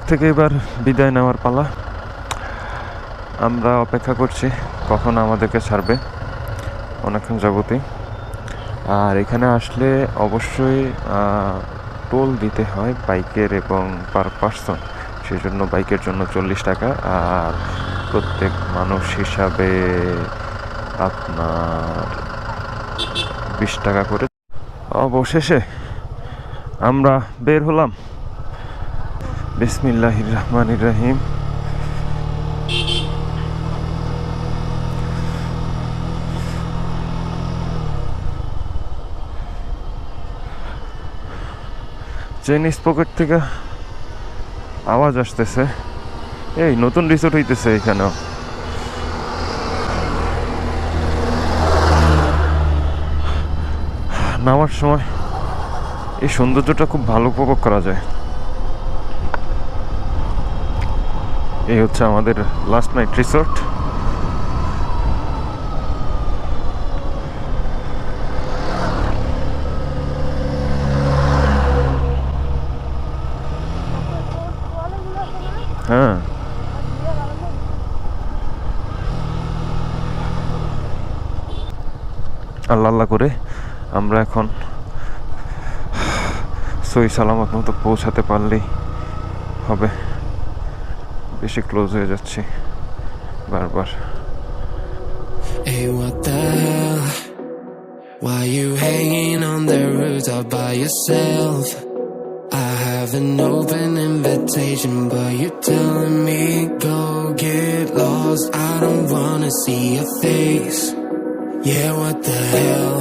থেকে এবার বিদায় নেওয়ার পালা। আমরা অপেক্ষা করছি কখন আমাদেরকে ছাড়বে, অনেকক্ষণ যাবতই। আর এখানে আসলে অবশ্যই টোল দিতে হয় বাইকের এবং পার পার্সন, সেই জন্য বাইকের জন্য 40 টাকা, আর প্রত্যেক মানুষ হিসাবে আপনার 20 টাকা করে। অবশেষে আমরা বের হলাম। বিসমিল্লাহির রহমানির রহিম। চেইনিজ পকেট থেকে আওয়াজ আসতেছে। এই নতুন রিসোর্ট হইতেছে এখানেও। নামার সময় এই সৌন্দর্যটা খুব ভালো উপভোগ করা যায়। এই হচ্ছে আমাদের লাস্ট নাইট রিসোর্ট। হ্যাঁ, আল্লাহ আল্লাহ করে আমরা এখন সহি সালামত মতো পৌঁছাতে পারলেই হবে। বেশি ক্লোজ হয়ে যাচ্ছি বারবার। Hey, what the hell? Why you hanging on the rooftop by yourself? I have an open invitation, but you're telling me go get lost. I don't wanna see your face. Yeah, what the hell?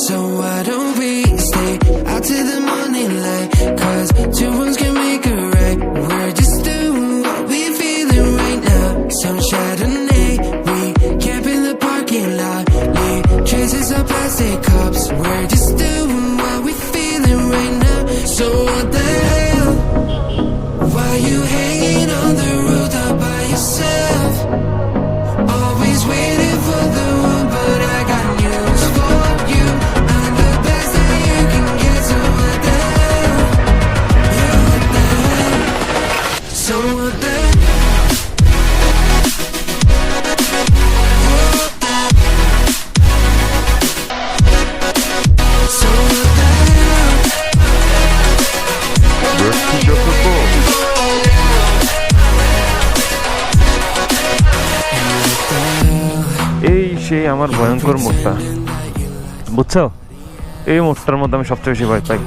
So why don't we stay out till the morning light? 'Cause two wrongs can make a right. We're just doing what we feeling right now. Some Chardonnay, we camp in the parking lot. Leave traces of plastic cups. We're just doing what we feeling right now. So what the hell? Why you hanging on the rooftop by yourself? Always waiting for the one, but I got news for you. I'm the best that you can get, so what the hell? Yeah, what the hell? So what the hell? So what the hell? এই সেই আমার ভয়ঙ্কর মোড়টা, বুঝছো? এই মোড়টার মধ্যে আমি সবচেয়ে বেশি ভয় পাই।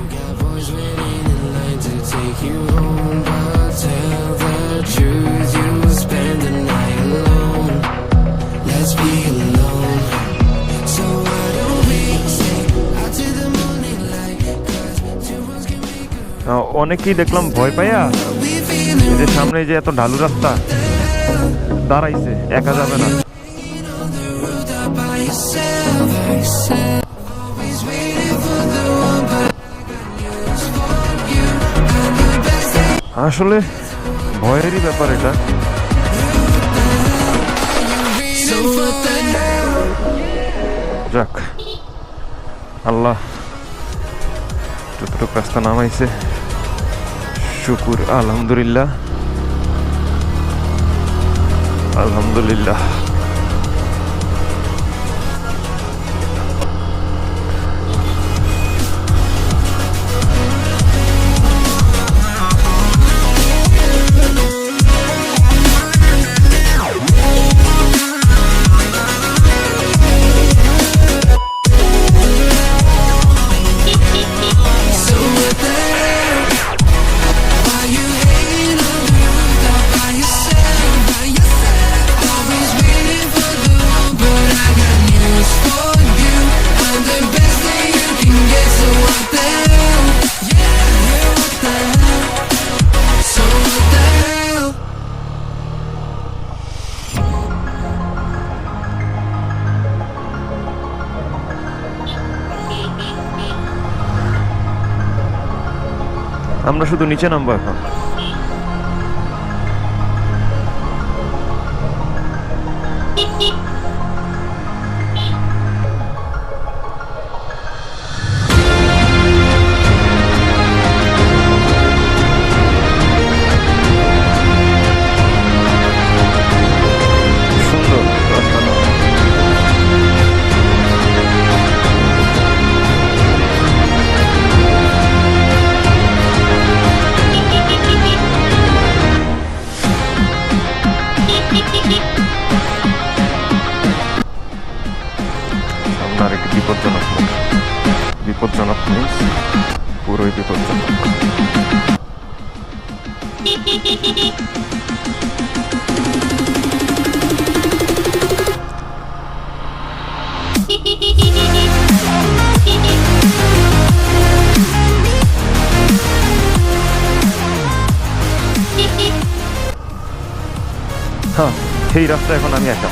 অনেকেই দেখলাম ভয় পাইয়া যে সামনে যে এত ঢালু রাস্তা দাঁড়াইছে, একা যাবে না। আসলে ভয়েরই ব্যাপার এটা। যাক, আল্লাহ যতটুকু রাস্তা নামাইছে, শুকুর, আলহামদুলিল্লাহ আলহামদুলিল্লাহ। আমরা শুধু নিচে নামবো এখন। মিন্স পুরোই বিপজ্জনক। হ্যাঁ, সেই রাস্তা এখন আমি একা।